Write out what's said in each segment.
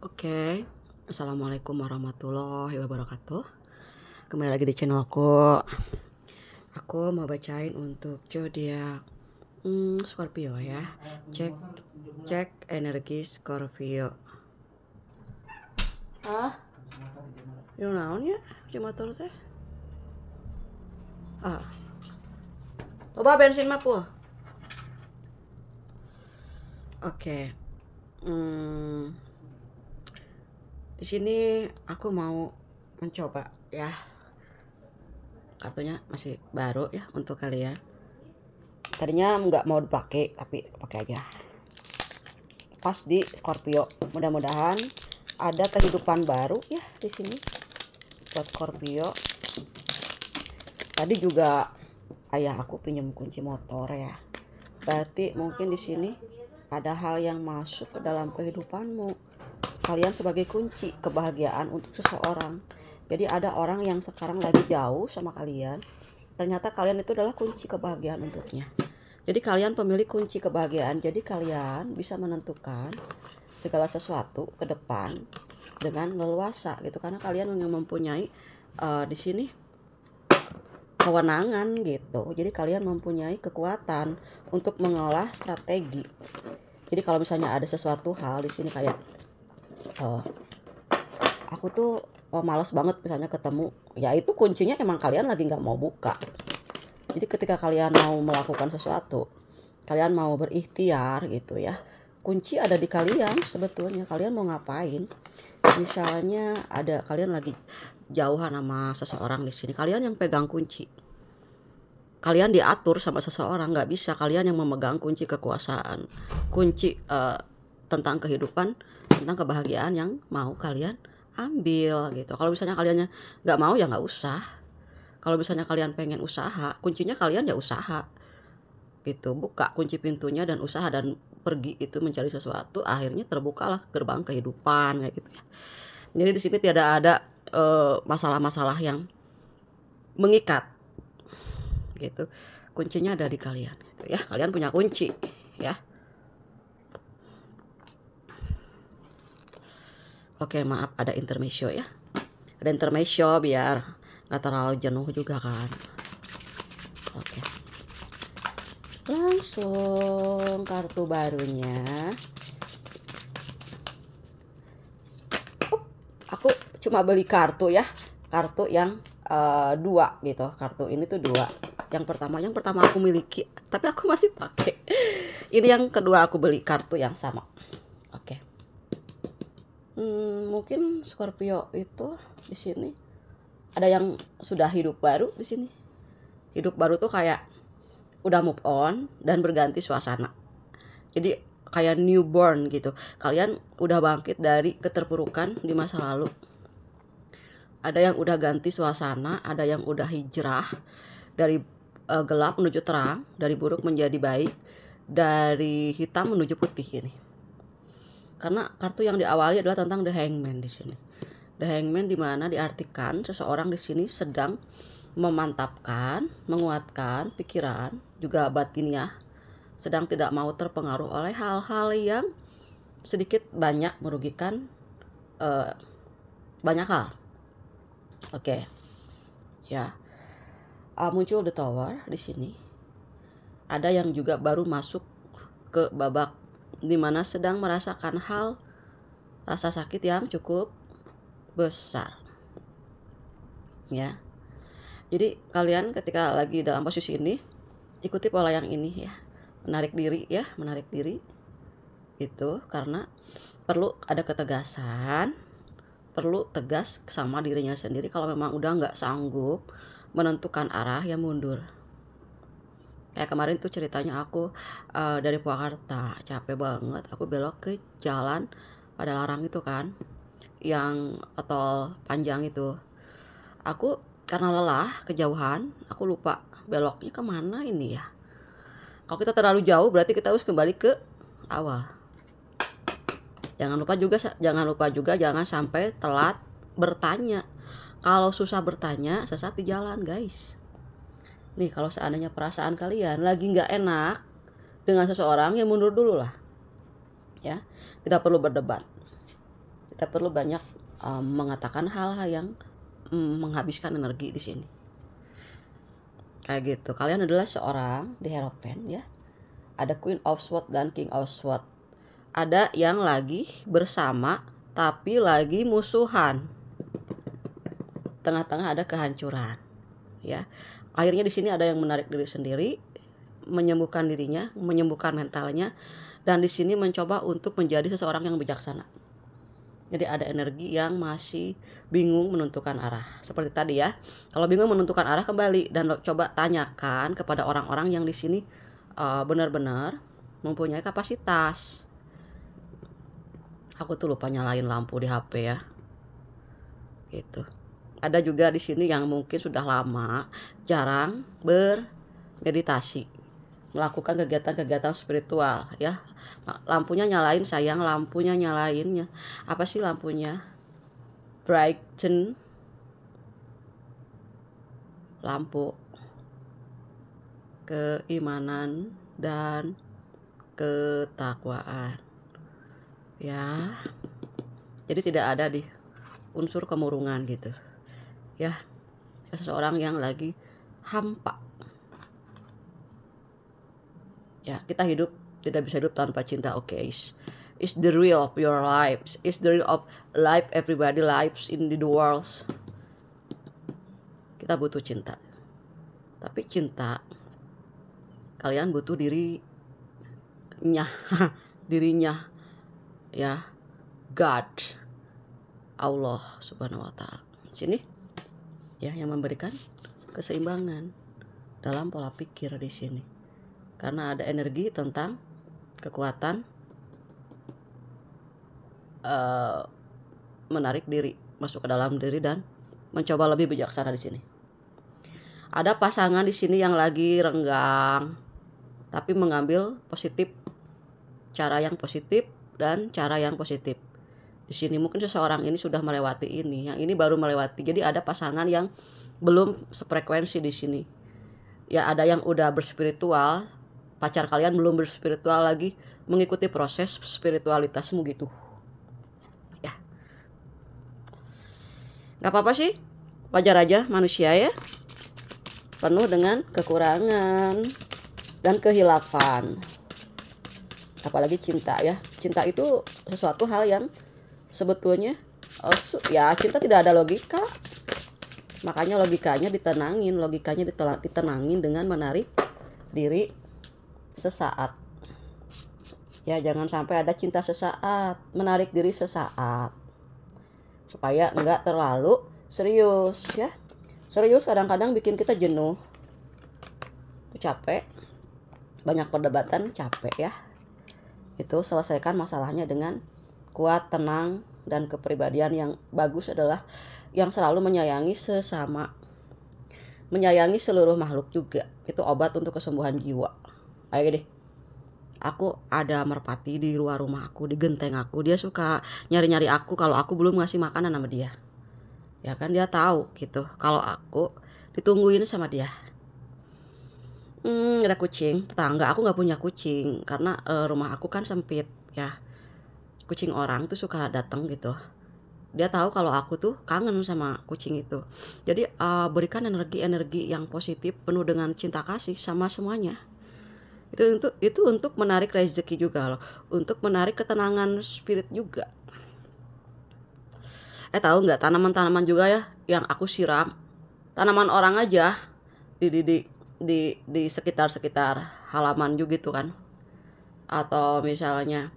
Oke, Assalamualaikum warahmatullahi wabarakatuh. Kembali lagi di channelku. Aku mau bacain untuk zodiak Scorpio ya. Cek energi Scorpio. Ini naon ya? Motor teh. Coba bensin mah puh. Oke. Di sini aku mau mencoba ya. Kartunya masih baru ya untuk kalian. Tadinya nggak mau dipakai, tapi pakai aja. Pas di Scorpio. Mudah-mudahan ada kehidupan baru ya di sini buat Scorpio. Tadi juga ayah aku pinjam kunci motor ya. Berarti mungkin di sini ada hal yang masuk ke dalam kehidupanmu. Kalian sebagai kunci kebahagiaan untuk seseorang. Jadi ada orang yang sekarang lagi jauh sama kalian. Ternyata kalian itu adalah kunci kebahagiaan untuknya. Jadi kalian pemilik kunci kebahagiaan. Jadi kalian bisa menentukan segala sesuatu ke depan dengan leluasa gitu. Karena kalian yang mempunyai di sini kewenangan gitu. Jadi kalian mempunyai kekuatan untuk mengolah strategi. Jadi kalau misalnya ada sesuatu hal di sini kayak aku tuh malas banget misalnya ketemu, ya itu kuncinya emang kalian lagi nggak mau buka. Jadi ketika kalian mau melakukan sesuatu, kalian mau berikhtiar gitu ya, kunci ada di kalian sebetulnya. Kalian mau ngapain? Misalnya ada kalian lagi jauhan sama seseorang di sini, kalian yang pegang kunci. Kalian diatur sama seseorang, nggak bisa kalian yang memegang kunci kekuasaan, kunci tentang kehidupan, tentang kebahagiaan yang mau kalian ambil gitu. Kalau misalnya kaliannya nggak mau ya nggak usah. Kalau misalnya kalian pengen usaha, kuncinya kalian ya usaha gitu. Buka kunci pintunya dan usaha dan pergi itu mencari sesuatu, akhirnya terbukalah gerbang kehidupan kayak gitu ya. Jadi di sini tidak ada masalah-masalah yang mengikat gitu. Kuncinya ada di kalian gitu ya. Kalian punya kunci ya. Oke, maaf ada intermezzo ya. Ada intermezzo biar nggak terlalu jenuh juga kan. Oke. Langsung kartu barunya. Aku cuma beli kartu ya. Kartu yang dua gitu. Kartu ini tuh dua. Yang pertama aku miliki, tapi aku masih pakai. Ini yang kedua aku beli kartu yang sama. Oke. Mungkin Scorpio itu di sini ada yang sudah hidup baru di sini. Hidup baru tuh kayak udah move on dan berganti suasana. Jadi kayak newborn gitu. Kalian udah bangkit dari keterpurukan di masa lalu. Ada yang udah ganti suasana, ada yang udah hijrah dari gelap menuju terang, dari buruk menjadi baik, dari hitam menuju putih ini. Karena kartu yang diawali adalah tentang The Hangman di sini. The Hangman di mana diartikan seseorang di sini sedang memantapkan, menguatkan pikiran, juga batinnya, sedang tidak mau terpengaruh oleh hal-hal yang sedikit banyak merugikan banyak hal. Oke. Ya. Muncul The Tower di sini. Ada yang juga baru masuk ke babak dimana sedang merasakan hal rasa sakit yang cukup besar ya. Jadi kalian ketika lagi dalam posisi ini, ikuti pola yang ini ya, menarik diri ya, menarik diri itu karena perlu ada ketegasan, perlu tegas sama dirinya sendiri. Kalau memang udah nggak sanggup menentukan arah, ya mundur. Kayak kemarin tuh ceritanya aku dari Purwakarta capek banget, aku belok ke jalan pada larang itu kan, yang tol panjang itu. Aku karena lelah kejauhan, aku lupa beloknya kemana ini ya. Kalau kita terlalu jauh berarti kita harus kembali ke awal. Jangan lupa juga jangan sampai telat bertanya. Kalau susah bertanya, sesat di jalan guys. Nih kalau seandainya perasaan kalian lagi nggak enak dengan seseorang, ya mundur dulu lah ya. Tidak perlu berdebat, Tidak perlu banyak mengatakan hal-hal yang menghabiskan energi di sini. Kayak gitu. Kalian adalah seorang di Hierophant ya. Ada Queen of Swords dan King of Swords. Ada yang lagi bersama tapi lagi musuhan. Tengah-tengah ada kehancuran. Ya. Akhirnya di sini ada yang menarik diri sendiri, menyembuhkan dirinya, menyembuhkan mentalnya, dan di sini mencoba untuk menjadi seseorang yang bijaksana. Jadi ada energi yang masih bingung menentukan arah. Seperti tadi ya. Kalau bingung menentukan arah, kembali dan coba tanyakan kepada orang-orang yang di sini benar-benar mempunyai kapasitas. Aku tuh lupa nyalain lampu di HP ya. Gitu. Ada juga di sini yang mungkin sudah lama jarang bermeditasi, melakukan kegiatan-kegiatan spiritual ya. Lampunya nyalain sayang, lampunya nyalainnya. Apa sih lampunya? Brighten. Lampu keimanan dan ketakwaan. Ya. Jadi tidak ada di unsur kemurungan gitu. Ya. Seseorang yang lagi hampa. Ya, kita hidup tidak bisa hidup tanpa cinta. Okay, is the real of your life. Is the real of life everybody lives in the world. Kita butuh cinta. Tapi cinta, kalian butuh dirinya, dirinya, ya, God, Allah Subhanahu Wa Taala. Sini, ya, yang memberikan keseimbangan dalam pola pikir di sini. Karena ada energi tentang kekuatan menarik diri masuk ke dalam diri dan mencoba lebih bijaksana di sini. Ada pasangan di sini yang lagi renggang, tapi mengambil positif, cara yang positif dan cara yang positif. Di sini mungkin seseorang ini sudah melewati ini, yang ini baru melewati. Jadi ada pasangan yang belum sefrekuensi di sini. Ya, ada yang udah berspiritual. Pacar kalian belum berspiritual lagi, mengikuti proses spiritualitasmu gitu. Ya. Gak apa-apa sih, wajar aja manusia ya. Penuh dengan kekurangan dan kehilafan. Apalagi cinta ya. Cinta itu sesuatu hal yang sebetulnya ya, cinta tidak ada logika. Makanya logikanya ditenangin, ditenangin dengan menarik diri sesaat. Ya, jangan sampai ada cinta sesaat, menarik diri sesaat. Supaya enggak terlalu serius ya. Serius kadang-kadang bikin kita jenuh. Capek. Banyak perdebatan, capek ya. Itu selesaikan masalahnya dengan kuat, tenang, dan kepribadian yang bagus adalah yang selalu menyayangi sesama. Menyayangi seluruh makhluk juga. Itu obat untuk kesembuhan jiwa. Ayo deh. Aku ada merpati di luar rumah aku, di genteng aku. Dia suka nyari-nyari aku kalau aku belum ngasih makanan sama dia. Ya kan, dia tahu gitu kalau aku ditungguin sama dia. Ada kucing tetangga. Aku nggak punya kucing karena rumah aku kan sempit ya. Kucing orang tuh suka datang gitu. Dia tahu kalau aku tuh kangen sama kucing itu. Jadi berikan energi yang positif, penuh dengan cinta kasih sama semuanya. Itu untuk menarik rezeki juga loh, untuk menarik ketenangan spirit juga. Tahu nggak, tanaman-tanaman juga ya yang aku siram, tanaman orang aja di sekitar halaman juga gitu kan. Atau misalnya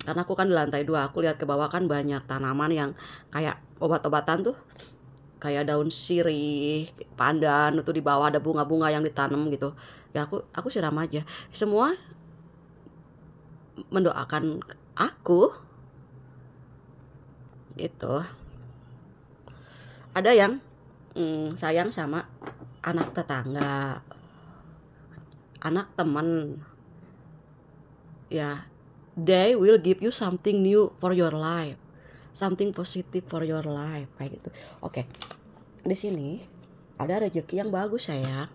karena aku kan di lantai 2, aku lihat ke bawah kan banyak tanaman yang kayak obat-obatan tuh, kayak daun sirih, pandan, itu di bawah ada bunga-bunga yang ditanam gitu. Ya aku siram aja. Semua mendoakan aku gitu. Ada yang sayang sama anak tetangga, anak teman. Ya, they will give you something new for your life, something positive for your life kayak gitu. Oke. Di sini ada rezeki yang bagus sayang.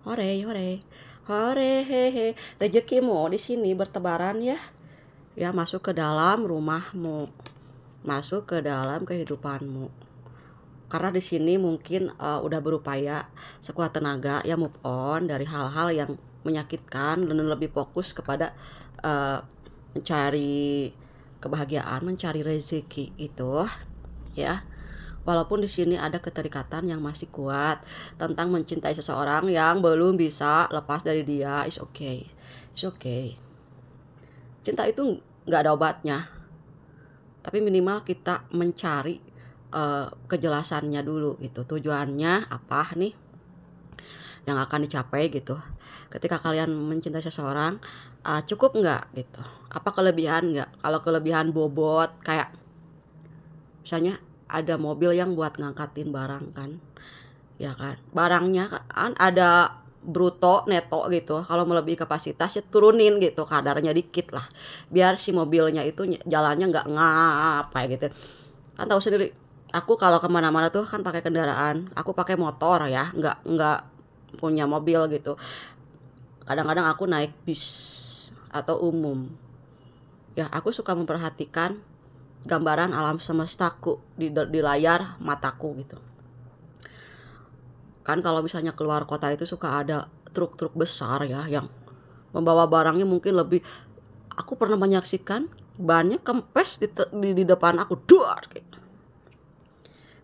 Hore, hore, hore, hehe. Rezekimu di sini bertebaran ya. ya, masuk ke dalam rumahmu, masuk ke dalam kehidupanmu. Karena di sini mungkin udah berupaya sekuat tenaga ya move on dari hal-hal yang menyakitkan dan lebih fokus kepada mencari kebahagiaan, mencari rezeki itu ya. Walaupun di sini ada keterikatan yang masih kuat tentang mencintai seseorang yang belum bisa lepas dari dia, is okay, is okay. Cinta itu nggak ada obatnya, tapi minimal kita mencari kejelasannya dulu gitu, tujuannya apa nih yang akan dicapai gitu. Ketika kalian mencintai seseorang, cukup nggak gitu, apa kelebihan nggak. Kalau kelebihan bobot kayak misalnya ada mobil yang buat ngangkatin barang kan, ya kan, barangnya kan ada bruto neto gitu. Kalau melebihi kapasitas ya turunin gitu kadarnya dikit lah, biar si mobilnya itu jalannya nggak ngap kayak gitu. Kan tahu sendiri, aku kalau kemana-mana tuh kan pakai kendaraan, aku pakai motor ya, nggak punya mobil gitu. Kadang-kadang aku naik bis atau umum ya, aku suka memperhatikan gambaran alam semestaku di layar mataku gitu kan. Kalau misalnya keluar kota itu suka ada truk-truk besar ya yang membawa barangnya mungkin lebih. Aku pernah menyaksikan bannya kempes di depan aku, duar gitu.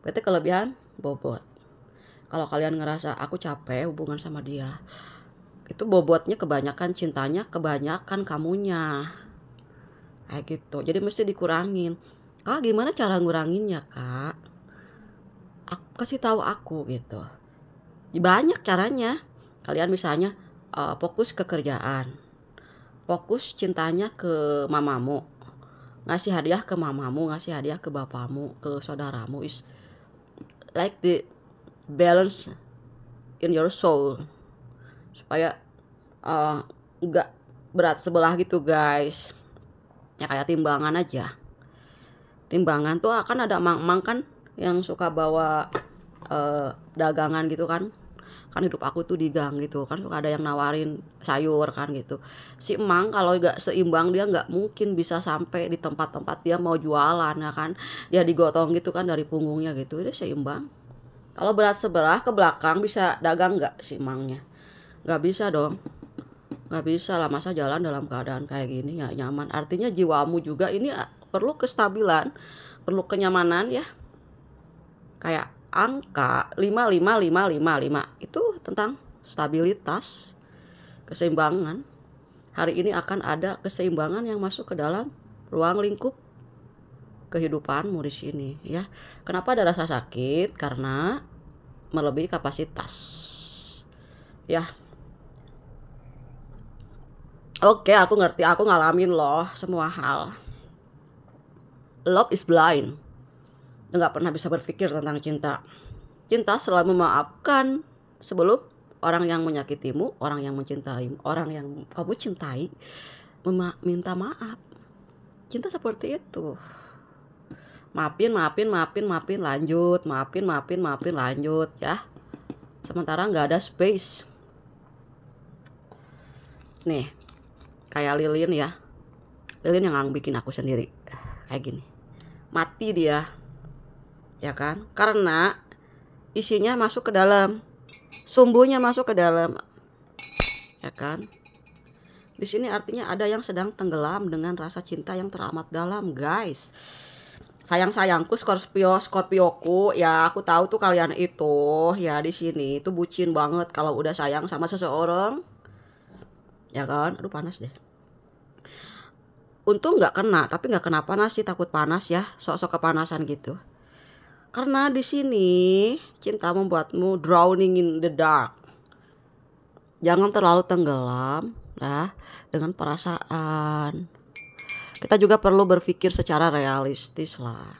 Berarti kelebihan bobot. Kalau kalian ngerasa aku capek hubungan sama dia, itu bobotnya kebanyakan, cintanya kebanyakan kamunya kayak gitu. Jadi mesti dikurangin. Gimana cara nguranginnya kak? Kasih tahu aku gitu. Banyak caranya. Kalian misalnya fokus ke kerjaan, fokus cintanya ke mamamu, ngasih hadiah ke mamamu, ngasih hadiah ke bapamu, ke saudaramu. Is like the balance in your soul, supaya nggak berat sebelah gitu guys. Ya kayak timbangan aja. Timbangan tuh akan ada mang-mang kan yang suka bawa dagangan gitu kan hidup aku tuh di gang gitu kan, suka ada yang nawarin sayur kan gitu. Si emang kalau nggak seimbang dia nggak mungkin bisa sampai di tempat-tempat dia mau jualan ya kan, dia digotong gitu kan dari punggungnya gitu. Dia seimbang. Kalau berat sebelah ke belakang bisa dagang nggak si emangnya? Nggak bisa dong, nggak bisa lah. Masa jalan dalam keadaan kayak gini ya nyaman. Artinya jiwamu juga ini perlu kestabilan, perlu kenyamanan ya. Kayak angka 5 itu tentang stabilitas, keseimbangan. Hari ini akan ada keseimbangan yang masuk ke dalam ruang lingkup kehidupanmu di sini ya. Kenapa ada rasa sakit? Karena melebihi kapasitas ya. Oke, aku ngerti, aku ngalamin loh semua hal. Love is blind. Nggak pernah bisa berpikir tentang cinta. Cinta selalu memaafkan sebelum orang yang menyakitimu, orang yang mencintaimu, orang yang kamu cintai minta maaf. Cinta seperti itu. Maafin, lanjut. Maafin, lanjut ya. Sementara nggak ada space. Nih, kayak lilin ya. Lilin yang bikin aku sendiri. Kayak gini. Mati dia. Ya kan? Karena isinya masuk ke dalam, sumbunya masuk ke dalam, ya kan? Di sini artinya ada yang sedang tenggelam dengan rasa cinta yang teramat dalam, guys. Sayang-sayangku, Scorpioku, ya aku tahu tuh kalian itu ya di sini itu bucin banget kalau udah sayang sama seseorang, ya kan? Aduh panas deh. Untung nggak kena, tapi nggak kena panas sih, takut panas ya, sok-sok kepanasan gitu. Karena di sini cinta membuatmu drowning in the dark. Jangan terlalu tenggelam ya dengan perasaan. Kita juga perlu berpikir secara realistis lah.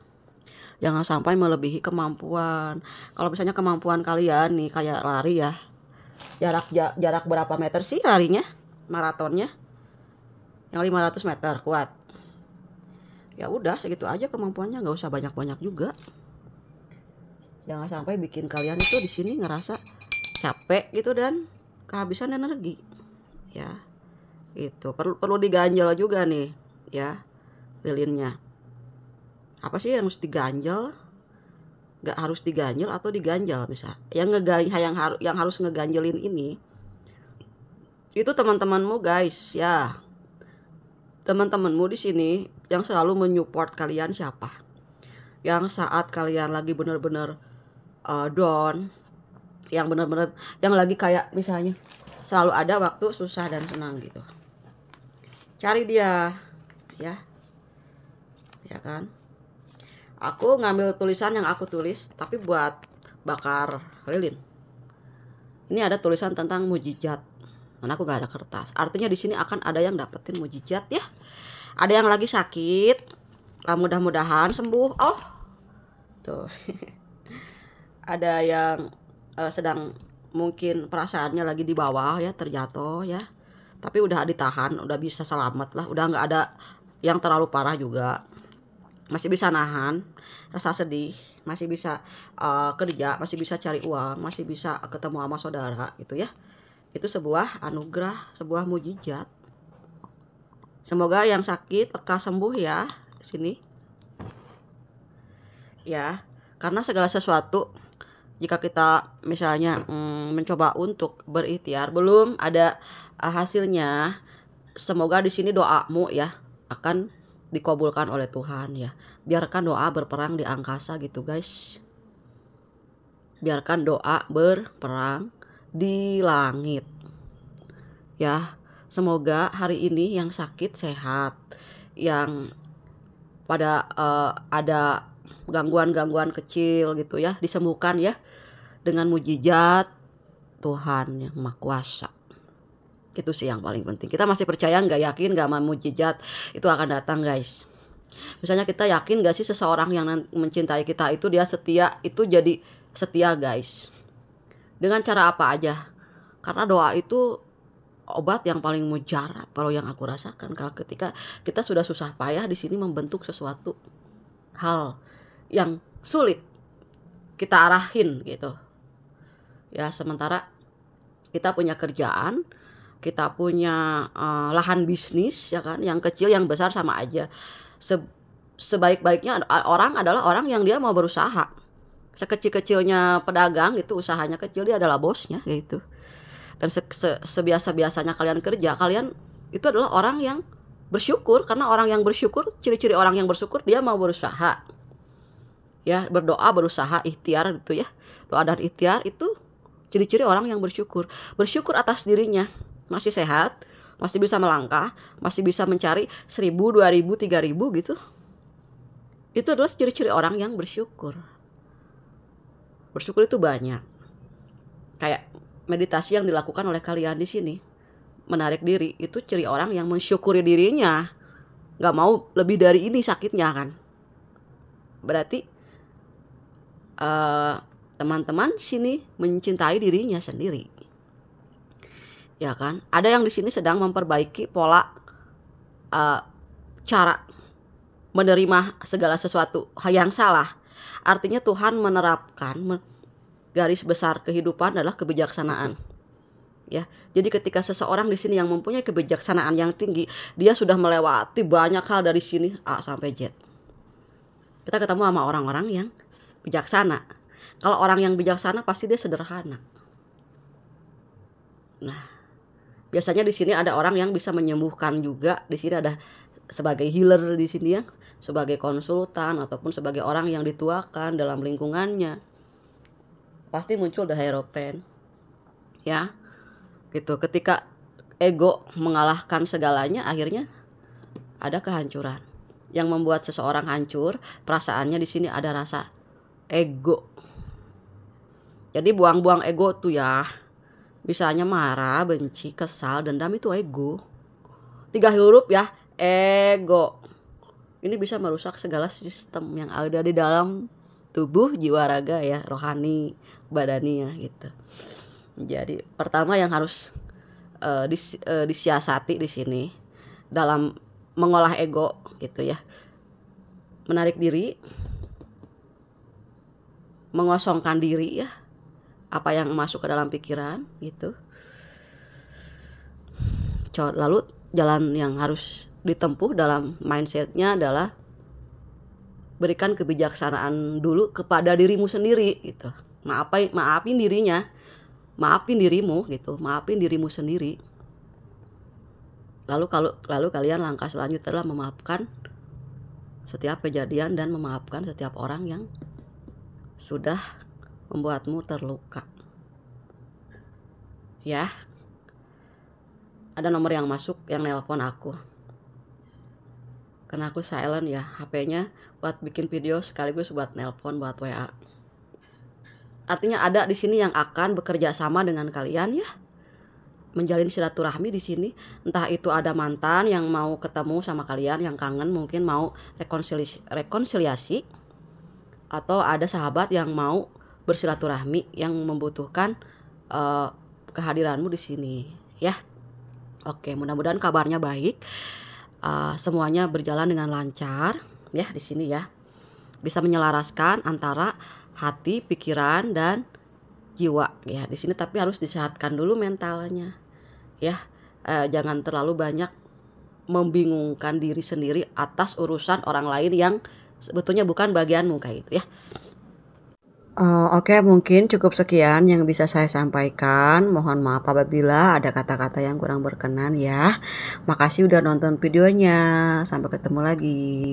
Jangan sampai melebihi kemampuan. Kalau misalnya kemampuan kalian nih kayak lari ya. Jarak berapa meter sih larinya? Maratonnya? Yang 500 meter kuat. Ya udah segitu aja kemampuannya, nggak usah banyak-banyak juga. Jangan sampai bikin kalian itu di sini ngerasa capek gitu dan kehabisan energi. Ya. Itu perlu diganjel juga nih. ya, lilinnya. Apa sih yang harus diganjel? Nggak harus diganjel atau diganjal misal. Yang harus ngeganjelin ini itu teman-temanmu guys ya. Teman-temanmu di sini yang selalu menyupport kalian siapa? Yang saat kalian lagi bener-bener down, yang bener-bener yang lagi kayak misalnya selalu ada waktu susah dan senang gitu. Cari dia ya. Ya kan? Aku ngambil tulisan yang aku tulis tapi buat bakar lilin. Ini ada tulisan tentang mujizat. Karena aku gak ada kertas. Artinya di sini akan ada yang dapetin mujizat ya. Ada yang lagi sakit, mudah-mudahan sembuh. Oh, tuh. Ada yang sedang mungkin perasaannya lagi di bawah ya, terjatuh ya. Tapi udah ditahan, udah bisa selamat lah. Udah nggak ada yang terlalu parah juga. Masih bisa nahan rasa sedih, masih bisa kerja, masih bisa cari uang, masih bisa ketemu sama saudara gitu ya. Itu sebuah anugerah, sebuah mujizat. Semoga yang sakit lekas sembuh ya di sini. Ya, karena segala sesuatu jika kita misalnya mencoba untuk berikhtiar belum ada hasilnya, semoga di sini doamu ya akan dikabulkan oleh Tuhan ya. Biarkan doa berperang di angkasa gitu guys. Biarkan doa berperang di langit. Ya, semoga hari ini yang sakit sehat, yang pada ada gangguan-gangguan kecil gitu ya, disembuhkan ya dengan mujizat Tuhan yang Maha Kuasa. Itu sih yang paling penting. Kita masih percaya nggak, yakin nggak sama mujizat itu akan datang guys. Misalnya kita yakin nggak sih seseorang yang mencintai kita itu dia setia, itu jadi setia guys. Dengan cara apa aja. Karena doa itu obat yang paling mujarab kalau yang aku rasakan. Kalau ketika kita sudah susah payah di sini membentuk sesuatu hal yang sulit kita arahin gitu. Ya, sementara kita punya kerjaan, kita punya lahan bisnis ya kan, yang kecil yang besar sama aja. Sebaik-baiknya orang adalah orang yang dia mau berusaha. Sekecil-kecilnya pedagang itu usahanya kecil, dia adalah bosnya gitu. Dan sebiasa-biasanya kalian kerja, kalian itu adalah orang yang bersyukur. Karena orang yang bersyukur, ciri-ciri orang yang bersyukur dia mau berusaha. Ya, berdoa, berusaha, ikhtiar gitu ya. Doa dan ikhtiar itu ciri-ciri orang yang bersyukur. Bersyukur atas dirinya masih sehat, masih bisa melangkah, masih bisa mencari 1.000, 2.000, 3.000 gitu. Itu adalah ciri-ciri orang yang bersyukur. Bersyukur itu banyak. Kayak meditasi yang dilakukan oleh kalian di sini, menarik diri, itu ciri orang yang mensyukuri dirinya. Gak mau lebih dari ini sakitnya kan. Berarti teman-teman di sini mencintai dirinya sendiri. Ya kan? Ada yang di sini sedang memperbaiki pola cara menerima segala sesuatu yang salah. Artinya Tuhan menerapkan garis besar kehidupan adalah kebijaksanaan. Ya, jadi ketika seseorang di sini yang mempunyai kebijaksanaan yang tinggi, dia sudah melewati banyak hal dari sini A sampai Z. Kita ketemu sama orang-orang yang bijaksana. Kalau orang yang bijaksana pasti dia sederhana. Nah, biasanya di sini ada orang yang bisa menyembuhkan juga. Di sini ada sebagai healer di sini ya, sebagai konsultan ataupun sebagai orang yang dituakan dalam lingkungannya. Pasti muncul the hierophant. Ya. Gitu. Ketika ego mengalahkan segalanya, akhirnya ada kehancuran. Yang membuat seseorang hancur, perasaannya di sini ada rasa ego. Jadi buang-buang ego tuh ya. Misalnya marah, benci, kesal, dendam itu ego. 3 huruf ya, ego. Ini bisa merusak segala sistem yang ada di dalam tubuh, jiwa, raga ya, rohani, badania gitu. Jadi pertama yang harus disiasati di sini dalam mengolah ego gitu ya. Menarik diri, mengosongkan diri ya. Apa yang masuk ke dalam pikiran gitu. Lalu jalan yang harus ditempuh dalam mindsetnya adalah berikan kebijaksanaan dulu kepada dirimu sendiri gitu. Maafin dirinya, maafin dirimu gitu, maafin dirimu sendiri. Lalu kalian langkah selanjutnya adalah memaafkan setiap kejadian dan memaafkan setiap orang yang sudah membuatmu terluka. Ya. Ada nomor yang masuk yang nelpon aku. Karena aku silent ya, HP-nya buat bikin video sekaligus buat nelpon, buat WA. Artinya ada di sini yang akan bekerja sama dengan kalian ya. Menjalin silaturahmi di sini. Entah itu ada mantan yang mau ketemu sama kalian, yang kangen mungkin mau rekonsiliasi. Atau ada sahabat yang mau bersilaturahmi yang membutuhkan kehadiranmu di sini ya. Oke, mudah-mudahan kabarnya baik. Semuanya berjalan dengan lancar ya di sini ya. Bisa menyelaraskan antara hati, pikiran dan jiwa ya di sini, tapi harus disehatkan dulu mentalnya ya. Jangan terlalu banyak membingungkan diri sendiri atas urusan orang lain yang sebetulnya bukan bagianmu kayak gitu ya. Oke, mungkin cukup sekian yang bisa saya sampaikan. Mohon maaf apabila ada kata-kata yang kurang berkenan ya. Makasih udah nonton videonya. Sampai ketemu lagi.